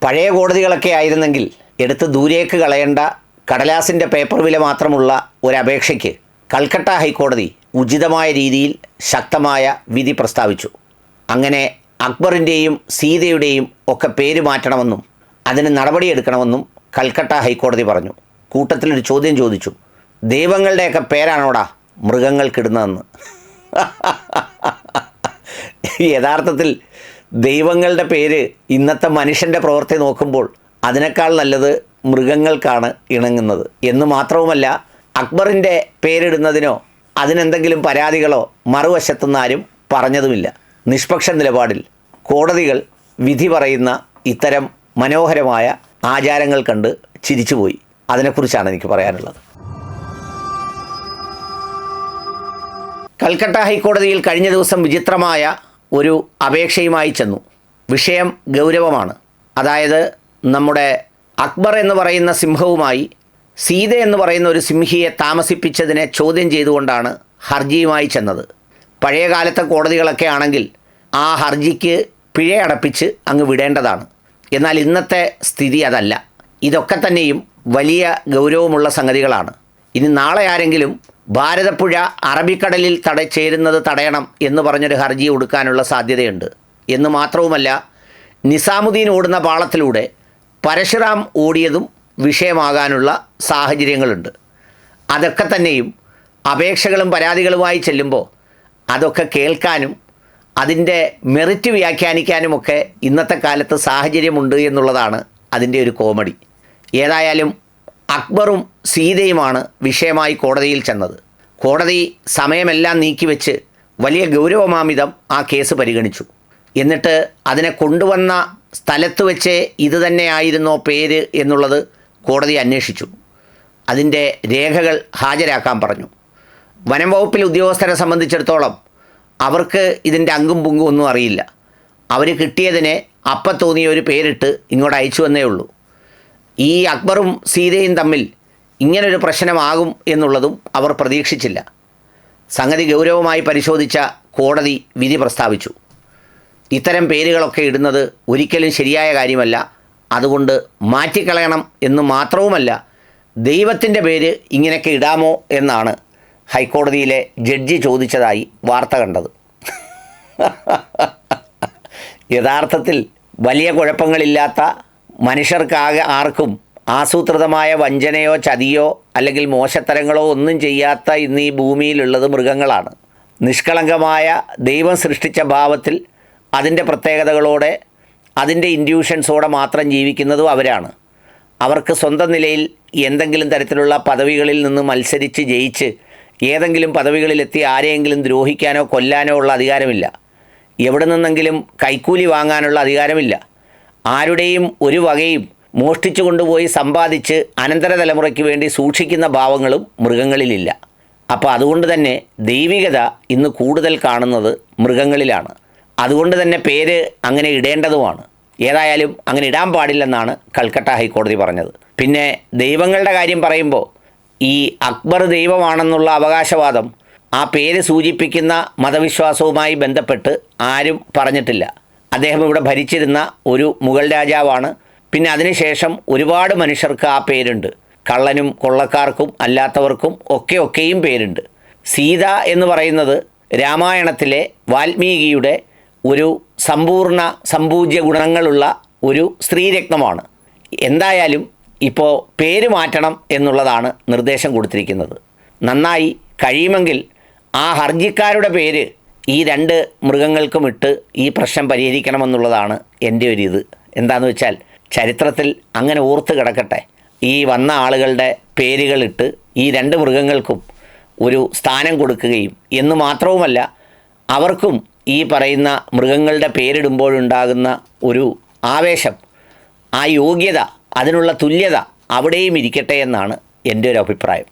പഴയ കോടതികളൊക്കെ ആയിരുന്നെങ്കിൽ എടുത്ത് ദൂരേക്ക് കളയേണ്ട കടലാസിൻ്റെ പേപ്പർ വില മാത്രമുള്ള ഒരപേക്ഷയ്ക്ക് കൽക്കട്ട ഹൈക്കോടതി ഉചിതമായ രീതിയിൽ ശക്തമായ വിധി പ്രസ്താവിച്ചു. അങ്ങനെ അക്ബറിൻ്റെയും സീതയുടെയും ഒക്കെ പേര് മാറ്റണമെന്നും അതിന് നടപടിയെടുക്കണമെന്നും കൽക്കട്ട ഹൈക്കോടതി പറഞ്ഞു. കൂട്ടത്തിലൊരു ചോദ്യം ചോദിച്ചു, ദൈവങ്ങളുടെയൊക്കെ പേരാണോടാ മൃഗങ്ങൾക്കിടുന്നതെന്ന്. യഥാർത്ഥത്തിൽ ദൈവങ്ങളുടെ പേര് ഇന്നത്തെ മനുഷ്യൻ്റെ പ്രവൃത്തി നോക്കുമ്പോൾ അതിനേക്കാൾ നല്ലത് മൃഗങ്ങൾക്കാണ് ഇണങ്ങുന്നത് എന്ന് മാത്രവുമല്ല, അക്ബറിൻ്റെ പേരിടുന്നതിനോ അതിനെന്തെങ്കിലും പരാതികളോ മറുവശത്തുനിന്ന് ആരും പറഞ്ഞതുമില്ല. നിഷ്പക്ഷ നിലപാടിൽ കോടതികൾ വിധി പറയുന്ന ഇത്തരം മനോഹരമായ ആചാരങ്ങൾ കണ്ട് ചിരിച്ചുപോയി. അതിനെക്കുറിച്ചാണ് എനിക്ക് പറയാനുള്ളത്. കൽക്കട്ട ഹൈക്കോടതിയിൽ കഴിഞ്ഞ ദിവസം വിചിത്രമായ ഒരു അപേക്ഷയുമായി ചെന്നു. വിഷയം ഗൗരവമാണ്. അതായത് നമ്മുടെ അക്ബർ എന്ന് പറയുന്ന സിംഹവുമായി സീത എന്ന് പറയുന്ന ഒരു സിംഹിയെ താമസിപ്പിച്ചതിനെ ചോദ്യം ചെയ്തുകൊണ്ടാണ് ഹർജിയുമായി ചെന്നത്. പഴയ കാലത്തെ കോടതികളൊക്കെ ആണെങ്കിൽ ആ ഹർജിക്ക് പിഴയടപ്പിച്ച് അങ്ങ് വിടേണ്ടതാണ്. എന്നാൽ ഇന്നത്തെ സ്ഥിതി അതല്ല. ഇതൊക്കെ തന്നെയും വലിയ ഗൗരവമുള്ള സംഗതികളാണ്. ഇനി നാളെ ആരെങ്കിലും ഭാരതപ്പുഴ അറബിക്കടലിൽ ചേരുന്നത് തടയണം എന്ന് പറഞ്ഞൊരു ഹർജി കൊടുക്കാനുള്ള സാധ്യതയുണ്ട്. എന്ന് മാത്രവുമല്ല, നിസാമുദ്ദീൻ ഓടുന്ന പാളത്തിലൂടെ പരശുറാം ഓടിയതും വിഷയമാകാനുള്ള സാഹചര്യങ്ങളുണ്ട്. അതൊക്കെ തന്നെയും അപേക്ഷകളും പരാതികളുമായി ചെല്ലുമ്പോൾ അതൊക്കെ കേൾക്കാനും അതിൻ്റെ മെറിറ്റ് വ്യാഖ്യാനിക്കാനുമൊക്കെ ഇന്നത്തെ കാലത്ത് സാഹചര്യമുണ്ട് എന്നുള്ളതാണ് അതിൻ്റെ ഒരു കോമഡി. ഏതായാലും അക്ബറും സീതയുമാണ് വിഷയമായി കോടതിയിൽ ചെന്നത്. കോടതി സമയമെല്ലാം നീക്കിവെച്ച് വലിയ ഗൗരവമാമിതം ആ കേസ് പരിഗണിച്ചു. എന്നിട്ട് അതിനെ കൊണ്ടുവന്ന സ്ഥലത്ത് വെച്ച് ഇത് തന്നെയായിരുന്നോ പേര് എന്നുള്ളത് കോടതി അന്വേഷിച്ചു. അതിൻ്റെ രേഖകൾ ഹാജരാക്കാൻ പറഞ്ഞു. വനം വകുപ്പിലെ ഉദ്യോഗസ്ഥരെ സംബന്ധിച്ചിടത്തോളം അവർക്ക് ഇതിൻ്റെ അങ്കും പുങ്കും ഒന്നും അറിയില്ല. അവർ കിട്ടിയതിനെ അപ്പം തോന്നിയ ഒരു പേരിട്ട് ഇങ്ങോട്ട് അയച്ചു എന്നേ ഉള്ളൂ. ഈ അക്ബറും സീതയും തമ്മിൽ ഇങ്ങനൊരു പ്രശ്നമാകും എന്നുള്ളതും അവർ പ്രതീക്ഷിച്ചില്ല. സംഗതി ഗൗരവമായി പരിശോധിച്ച കോടതി വിധി പ്രസ്താവിച്ചു. ഇത്തരം പേരുകളൊക്കെ ഇടുന്നത് ഒരിക്കലും ശരിയായ കാര്യമല്ല. അതുകൊണ്ട് മാറ്റിക്കളയണം എന്ന് മാത്രവുമല്ല, ദൈവത്തിൻ്റെ പേര് ഇങ്ങനെയൊക്കെ ഇടാമോ എന്നാണ് ഹൈക്കോടതിയിലെ ജഡ്ജി ചോദിച്ചതായി വാർത്ത കണ്ടത്. യഥാർത്ഥത്തിൽ വലിയ കുഴപ്പങ്ങളില്ലാത്ത മനുഷ്യർക്കാകെ ആർക്കും ആസൂത്രിതമായ വഞ്ചനയോ ചതിയോ അല്ലെങ്കിൽ മോശത്തരങ്ങളോ ഒന്നും ചെയ്യാത്ത ഇന്ന് ഈ ഭൂമിയിലുള്ളത് മൃഗങ്ങളാണ്. നിഷ്കളങ്കമായ ദൈവം സൃഷ്ടിച്ച ഭാവത്തിൽ അതിൻ്റെ പ്രത്യേകതകളോടെ അതിൻ്റെ ഇൻഡ്യൂഷൻസോടെ മാത്രം ജീവിക്കുന്നതും അവരാണ്. അവർക്ക് സ്വന്തം നിലയിൽ എന്തെങ്കിലും തരത്തിലുള്ള പദവികളിൽ നിന്ന് മത്സരിച്ച് ജയിച്ച് ഏതെങ്കിലും പദവികളിലെത്തി ആരെയെങ്കിലും ദ്രോഹിക്കാനോ കൊല്ലാനോ ഉള്ള അധികാരമില്ല. എവിടെ നിന്നെങ്കിലും കൈക്കൂലി വാങ്ങാനുള്ള അധികാരമില്ല. ആരുടെയും ഒരു വകയും മോഷ്ടിച്ചു കൊണ്ടുപോയി സമ്പാദിച്ച് അനന്തര തലമുറയ്ക്ക് വേണ്ടി സൂക്ഷിക്കുന്ന ഭാവങ്ങളും മൃഗങ്ങളിലില്ല. അപ്പോൾ അതുകൊണ്ട് തന്നെ ദൈവികത ഇന്ന് കൂടുതൽ കാണുന്നത് മൃഗങ്ങളിലാണ്. അതുകൊണ്ട് തന്നെ പേര് അങ്ങനെ ഇടേണ്ടതുമാണ്. ഏതായാലും അങ്ങനെ ഇടാൻ പാടില്ലെന്നാണ് കൽക്കട്ട ഹൈക്കോടതി പറഞ്ഞത്. പിന്നെ ദൈവങ്ങളുടെ കാര്യം പറയുമ്പോൾ ഈ അക്ബർ ദൈവമാണെന്നുള്ള അവകാശവാദം ആ പേര് സൂചിപ്പിക്കുന്ന മതവിശ്വാസവുമായി ബന്ധപ്പെട്ട് ആരും പറഞ്ഞിട്ടില്ല. അദ്ദേഹം ഇവിടെ ഭരിച്ചിരുന്ന ഒരു മുഗൾ രാജാവാണ്. പിന്നെ അതിനുശേഷം ഒരുപാട് മനുഷ്യർക്ക് ആ പേരുണ്ട്. കള്ളനും കൊള്ളക്കാർക്കും അല്ലാത്തവർക്കും ഒക്കെയും പേരുണ്ട്. സീത എന്ന് പറയുന്നത് രാമായണത്തിലെ വാൽമീകിയുടെ ഒരു സമ്പൂജ്യ ഗുണങ്ങളുള്ള ഒരു സ്ത്രീരത്നമാണ്. എന്തായാലും ഇപ്പോൾ പേര് മാറ്റണം എന്നുള്ളതാണ് നിർദ്ദേശം കൊടുത്തിരിക്കുന്നത്. നന്നായി കഴിയുമെങ്കിൽ ആ ഹർജിക്കാരുടെ പേര് ഈ രണ്ട് മൃഗങ്ങൾക്കും ഇട്ട് ഈ പ്രശ്നം പരിഹരിക്കണമെന്നുള്ളതാണ് എൻ്റെ ഒരു ഇത്. എന്താണെന്ന് വെച്ചാൽ ചരിത്രത്തിൽ അങ്ങനെ ഓർത്ത് കിടക്കട്ടെ. ഈ വന്ന ആളുകളുടെ പേരുകളിട്ട് ഈ രണ്ട് മൃഗങ്ങൾക്കും ഒരു സ്ഥാനം കൊടുക്കുകയും എന്ന് മാത്രവുമല്ല, അവർക്കും ഈ പറയുന്ന മൃഗങ്ങളുടെ പേരിടുമ്പോഴുണ്ടാകുന്ന ഒരു ആവേശം, ആ യോഗ്യത, അതിനുള്ള തുല്യത അവിടെയും ഇരിക്കട്ടെ എന്നാണ് എൻ്റെ ഒരു അഭിപ്രായം.